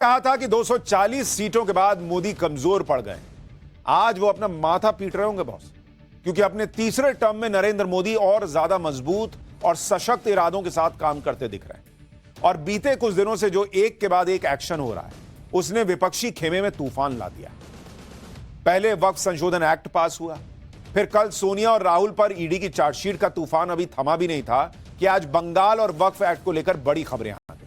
कहा था कि 240 सीटों के बाद मोदी कमजोर पड़ गए। आज वो अपना माथा पीट रहे होंगे बॉस, क्योंकि अपने तीसरे टर्म में नरेंद्र मोदी और ज्यादा मजबूत और सशक्त इरादों के साथ काम करते दिख रहे हैं। और बीते कुछ दिनों से जो एक के बाद एक एक्शन हो रहा है, उसने विपक्षी खेमे में तूफान ला दिया। पहले वक्फ संशोधन एक्ट पास हुआ, फिर कल सोनिया और राहुल पर ईडी की चार्जशीट का तूफान अभी थमा भी नहीं था कि आज बंगाल और वक्फ एक्ट को लेकर बड़ी खबरें आ गई।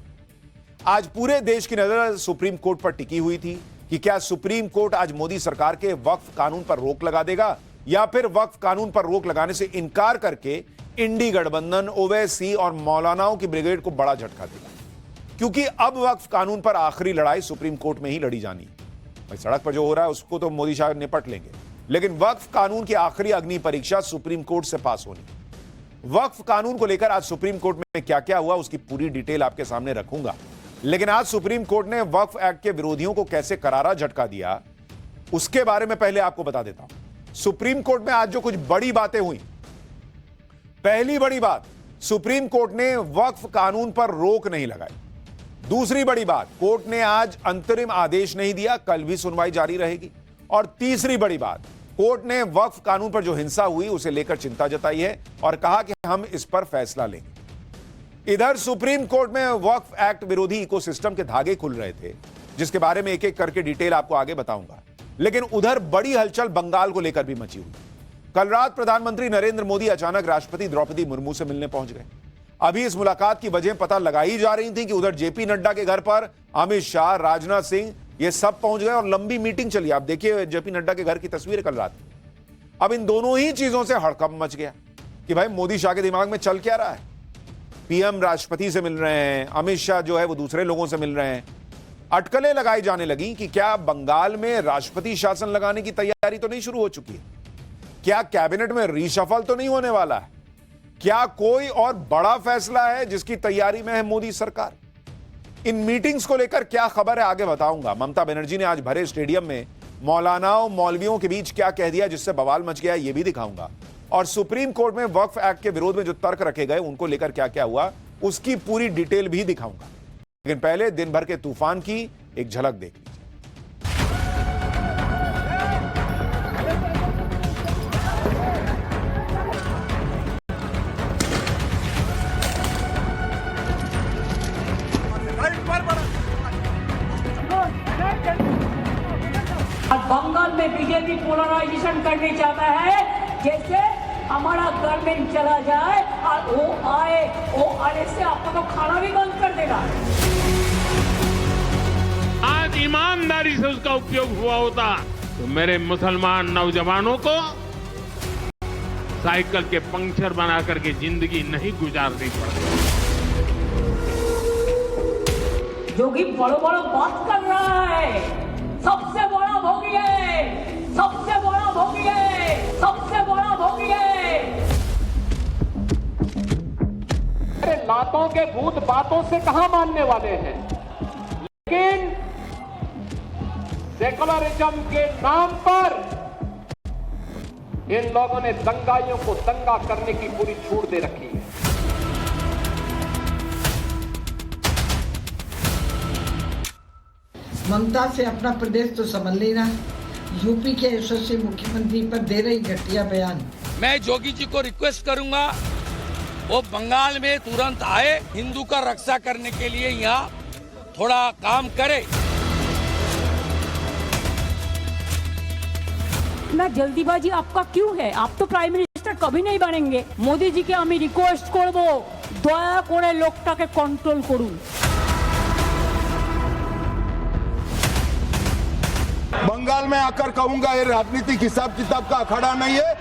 आज पूरे देश की नजर सुप्रीम कोर्ट पर टिकी हुई थी कि क्या सुप्रीम कोर्ट आज मोदी सरकार के वक्फ कानून पर रोक लगा देगा या फिर वक्फ कानून पर रोक लगाने से इनकार करके इंडी गठबंधन, ओवैसी और मौलानाओं की ब्रिगेड को बड़ा झटका देगा। क्योंकि अब वक्फ कानून पर आखिरी लड़ाई सुप्रीम कोर्ट में ही लड़ी जानी है। भाई सड़क पर जो हो रहा है उसको तो मोदी शायद निपट लेंगे, लेकिन वक्फ कानून की आखिरी अग्नि परीक्षा सुप्रीम कोर्ट से पास होनी। वक्फ कानून को लेकर आज सुप्रीम कोर्ट में क्या क्या हुआ उसकी पूरी डिटेल आपके सामने रखूंगा। लेकिन आज सुप्रीम कोर्ट ने वक्फ एक्ट के विरोधियों को कैसे करारा झटका दिया उसके बारे में पहले आपको बता देता हूं। सुप्रीम कोर्ट में आज जो कुछ बड़ी बातें हुई, पहली बड़ी बात, सुप्रीम कोर्ट ने वक्फ कानून पर रोक नहीं लगाई। दूसरी बड़ी बात, कोर्ट ने आज अंतरिम आदेश नहीं दिया, कल भी सुनवाई जारी रहेगी। और तीसरी बड़ी बात, कोर्ट ने वक्फ कानून पर जो हिंसा हुई उसे लेकर चिंता जताई है और कहा कि हम इस पर फैसला लेंगे। इधर सुप्रीम कोर्ट में वक्फ एक्ट विरोधी इकोसिस्टम के धागे खुल रहे थे, जिसके बारे में एक एक करके डिटेल आपको आगे बताऊंगा। लेकिन उधर बड़ी हलचल बंगाल को लेकर भी मची हुई। कल रात प्रधानमंत्री नरेंद्र मोदी अचानक राष्ट्रपति द्रौपदी मुर्मू से मिलने पहुंच गए। अभी इस मुलाकात की वजह पता लगाई जा रही थी कि उधर जेपी नड्डा के घर पर अमित शाह, राजनाथ सिंह ये सब पहुंच गए और लंबी मीटिंग चली। आप देखिए जेपी नड्डा के घर की तस्वीर कल रात। अब इन दोनों ही चीजों से हड़कंप मच गया कि भाई मोदी शाह के दिमाग में चल क्या रहा है। पीएम राष्ट्रपति से मिल रहे हैं, अमित शाह जो है वो दूसरे लोगों से मिल रहे हैं। अटकलें लगाई जाने लगी कि क्या बंगाल में राष्ट्रपति शासन लगाने की तैयारी तो नहीं शुरू हो चुकी है? क्या कैबिनेट में रीशफल तो नहीं होने वाला है? क्या कोई और बड़ा फैसला है जिसकी तैयारी में है मोदी सरकार? इन मीटिंग्स को लेकर क्या खबर है आगे बताऊंगा। ममता बनर्जी ने आज भरे स्टेडियम में मौलानाओं मौलवियों के बीच क्या कह दिया जिससे बवाल मच गया, यह भी दिखाऊंगा। और सुप्रीम कोर्ट में वक्फ एक्ट के विरोध में जो तर्क रखे गए उनको लेकर क्या क्या हुआ उसकी पूरी डिटेल भी दिखाऊंगा। लेकिन पहले दिन भर के तूफान की एक झलक देख लीजिए। बंगाल में बीजेपी पोलराइजेशन करने चाहता है, जैसे हमारा गवर्नमेंट चला जाए और वो आने से आपको तो खाना भी बंद कर देगा। आज ईमानदारी से उसका उपयोग हुआ होता तो मेरे मुसलमान नौजवानों को साइकिल के पंक्चर बना करके जिंदगी नहीं गुजारनी पड़ती। जोगी बड़ो बड़ो बात कर रहा है, सबसे बड़ा भोगी है, सबसे बड़ा भोगी है, सबसे बड़ा भोगी है। अरे लातों के भूत बातों से कहां मानने वाले हैं, लेकिन सेकुलरिज्म के नाम पर इन लोगों ने दंगाइयों को दंगा करने की पूरी छूट दे रखी है। ममता से अपना प्रदेश तो संभाल लेना, यूपी के यशस्वी मुख्यमंत्री पर दे रही घटिया बयान। मैं जोगी जी को रिक्वेस्ट करूंगा वो बंगाल में तुरंत आए, हिंदू का रक्षा करने के लिए यहाँ थोड़ा काम करे। इतना जल्दीबाजी आपका क्यों है? आप तो प्राइम मिनिस्टर कभी नहीं बनेंगे। मोदी जी के আমি রিকোয়েস্ট করব দয়া করে লোকটাকে কন্ট্রোল করুন। बंगाल में आकर कहूंगा ये राजनीतिक हिसाब किताब का अखाड़ा नहीं है,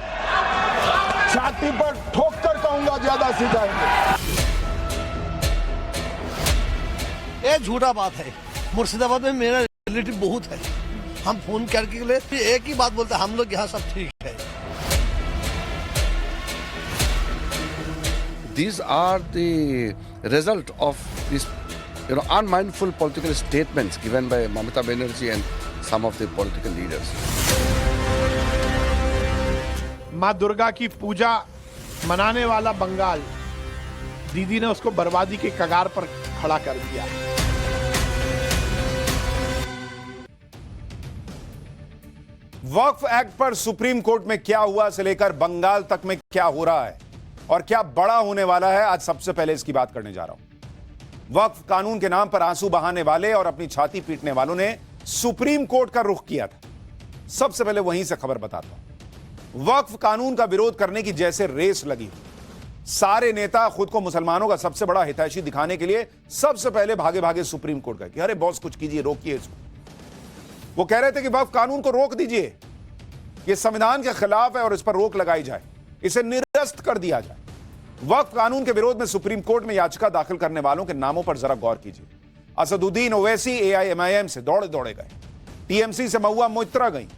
छाती पर ठोक कर कहूंगा ज्यादा सिखाएंगे। ये झूठा बात है। मुर्शिदाबाद में मेरा रिलेटिव बहुत है, हम फोन करके ले एक ही बात बोलते हैं, हम लोग यहाँ सब ठीक है। These are the result of this, unmindful political statements given by Mamata Banerjee and some of the political leaders. माँ दुर्गा की पूजा मनाने वाला बंगाल, दीदी ने उसको बर्बादी के कगार पर खड़ा कर दिया। वक्फ एक्ट पर सुप्रीम कोर्ट में क्या हुआ से लेकर बंगाल तक में क्या हो रहा है और क्या बड़ा होने वाला है, आज सबसे पहले इसकी बात करने जा रहा हूं। वक्फ कानून के नाम पर आंसू बहाने वाले और अपनी छाती पीटने वालों ने सुप्रीम कोर्ट का रुख किया था। सबसे पहले वहीं से खबर बताता हूं। वक्फ कानून का विरोध करने की जैसे रेस लगी, सारे नेता खुद को मुसलमानों का सबसे बड़ा हितैषी दिखाने के लिए सबसे पहले भागे भागे सुप्रीम कोर्ट गए कि अरे बॉस कुछ कीजिए, रोकिए इसको। वो कह रहे थे कि वक्फ कानून को रोक दीजिए, ये संविधान के खिलाफ है और इस पर रोक लगाई जाए, इसे निरस्त कर दिया जाए। वक्फ कानून के विरोध में सुप्रीम कोर्ट में याचिका दाखिल करने वालों के नामों पर जरा गौर कीजिए। असदुद्दीन ओवैसी AIMIM से दौड़े दौड़े गए, TMC से महुआ मोइत्रा गई,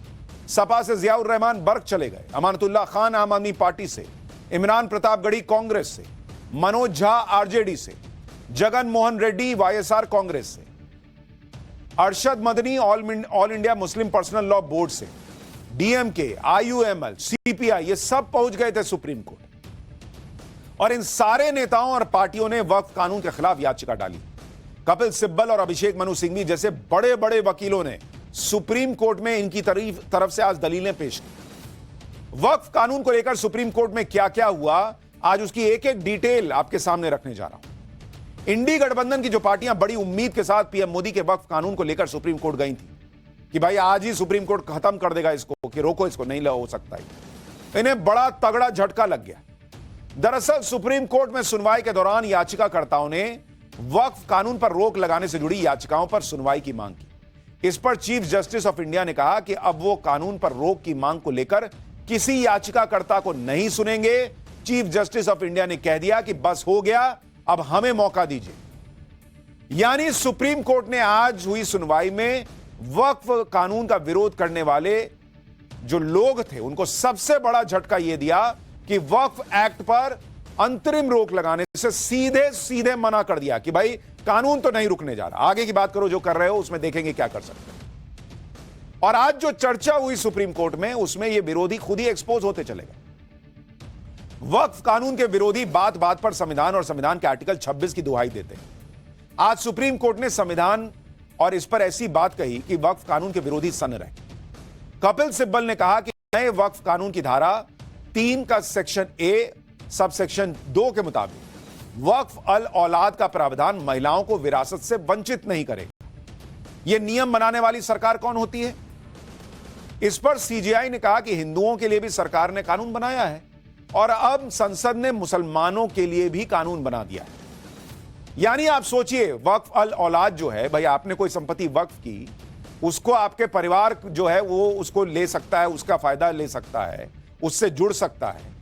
सपा से जियाउर रहमान बर्क चले गए, अमानतुल्लाह खान आम आदमी पार्टी से, इमरान प्रतापगढ़ी कांग्रेस से, मनोज झा RJD से, जगन मोहन रेड्डी YSR कांग्रेस से, Arshad Madani all India Muslim personal law board से, DMK, IUML, CPI, ये सब पहुंच गए थे सुप्रीम कोर्ट। और इन सारे नेताओं और पार्टियों ने वक्फ कानून के खिलाफ याचिका डाली। कपिल सिब्बल और अभिषेक मनु सिंघवी जैसे बड़े बड़े वकीलों ने सुप्रीम कोर्ट में इनकी तरफ से आज दलीलें पेश की। वक्फ कानून को लेकर सुप्रीम कोर्ट में क्या क्या हुआ, आज उसकी एक एक डिटेल आपके सामने रखने जा रहा हूं। इंडी गठबंधन की जो पार्टियां बड़ी उम्मीद के साथ पीएम मोदी के वक्फ कानून को लेकर सुप्रीम कोर्ट गई थी कि भाई आज ही सुप्रीम कोर्ट खत्म कर देगा इसको, कि रोको इसको, नहीं हो सकता है, इन्हें बड़ा तगड़ा झटका लग गया। दरअसल सुप्रीम कोर्ट में सुनवाई के दौरान याचिकाकर्ताओं ने वक्फ कानून पर रोक लगाने से जुड़ी याचिकाओं पर सुनवाई की मांग की। इस पर चीफ जस्टिस ऑफ इंडिया ने कहा कि अब वो कानून पर रोक की मांग को लेकर किसी याचिकाकर्ता को नहीं सुनेंगे। चीफ जस्टिस ऑफ इंडिया ने कह दिया कि बस हो गया, अब हमें मौका दीजिए। यानी सुप्रीम कोर्ट ने आज हुई सुनवाई में वक्फ कानून का विरोध करने वाले जो लोग थे उनको सबसे बड़ा झटका यह दिया कि वक्फ एक्ट पर अंतरिम रोक लगाने से सीधे सीधे मना कर दिया कि भाई कानून तो नहीं रुकने जा रहा, आगे की बात करो, जो कर रहे हो उसमें देखेंगे क्या कर सकते हैं। और आज जो चर्चा हुई सुप्रीम कोर्ट में, उसमें ये विरोधी खुद ही एक्सपोज होते चले गए। वक्फ कानून के विरोधी बात बात पर संविधान और संविधान के आर्टिकल 26 की दुहाई देते हैं। आज सुप्रीम कोर्ट ने संविधान और इस पर ऐसी बात कही कि वक्फ कानून के विरोधी सन्न रहे। कपिल सिब्बल ने कहा कि नए वक्फ कानून की धारा 3 का सेक्शन A सब सेक्शन 2 के मुताबिक वक्फ अल औलाद का प्रावधान महिलाओं को विरासत से वंचित नहीं करेगा। यह नियम बनाने वाली सरकार कौन होती है? इस पर CJI ने कहा कि हिंदुओं के लिए भी सरकार ने कानून बनाया है और अब संसद ने मुसलमानों के लिए भी कानून बना दिया है। यानी आप सोचिए, वक्फ अल औलाद जो है, भाई आपने कोई संपत्ति वक्फ की, उसको आपके परिवार जो है वो उसको ले सकता है, उसका फायदा ले सकता है, उससे जुड़ सकता है।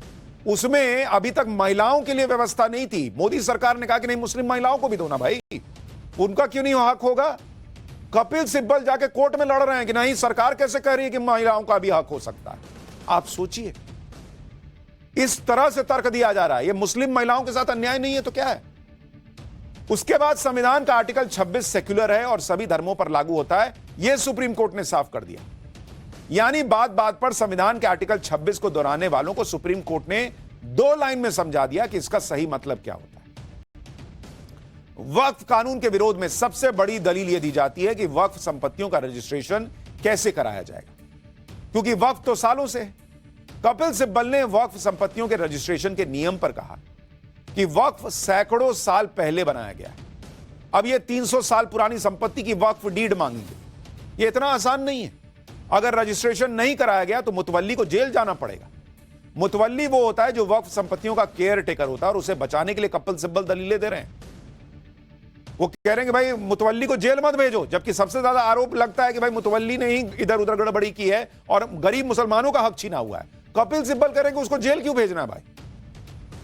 उसमें अभी तक महिलाओं के लिए व्यवस्था नहीं थी। मोदी सरकार ने कहा कि नहीं, मुस्लिम महिलाओं को भी दो ना भाई, उनका क्यों नहीं हक होगा? कपिल सिब्बल जाके कोर्ट में लड़ रहे हैं कि नहीं, सरकार कैसे कह रही है कि महिलाओं का भी हक हो सकता है। आप सोचिए, इस तरह से तर्क दिया जा रहा है, ये मुस्लिम महिलाओं के साथ अन्याय नहीं है तो क्या है? उसके बाद संविधान का आर्टिकल 26 सेक्युलर है और सभी धर्मों पर लागू होता है, यह सुप्रीम कोर्ट ने साफ कर दिया। यानी बात बात पर संविधान के आर्टिकल 26 को दोहराने वालों को सुप्रीम कोर्ट ने 2 लाइन में समझा दिया कि इसका सही मतलब क्या होता है। वक्फ कानून के विरोध में सबसे बड़ी दलील यह दी जाती है कि वक्फ संपत्तियों का रजिस्ट्रेशन कैसे कराया जाएगा, क्योंकि वक्फ तो सालों से है। कपिल सिब्बल ने वक्फ संपत्तियों के रजिस्ट्रेशन के नियम पर कहा कि वक्फ सैकड़ों साल पहले बनाया गया है, अब यह 300 साल पुरानी संपत्ति की वक्फ डीड मांगेंगे। यह इतना आसान नहीं है। अगर रजिस्ट्रेशन नहीं कराया गया तो मुतवल्ली को जेल जाना पड़ेगा। मुतवल्ली वो होता है जो वक्फ संपत्तियों का केयर टेकर होता है, और उसे बचाने के लिए कपिल सिब्बल दलीलें दे रहे हैं। वो कह रहे हैं कि भाई मुतवल्ली को जेल मत भेजो, जबकि सबसे ज्यादा आरोप लगता है कि भाई मुतवल्ली ने ही इधर उधर गड़बड़ी की है और गरीब मुसलमानों का हक छीना हुआ है। कपिल सिब्बल कह रहे हैं कि उसको जेल क्यों भेजना है भाई?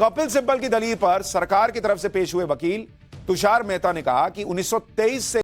कपिल सिब्बल की दलील पर सरकार की तरफ से पेश हुए वकील तुषार मेहता ने कहा कि 1923 से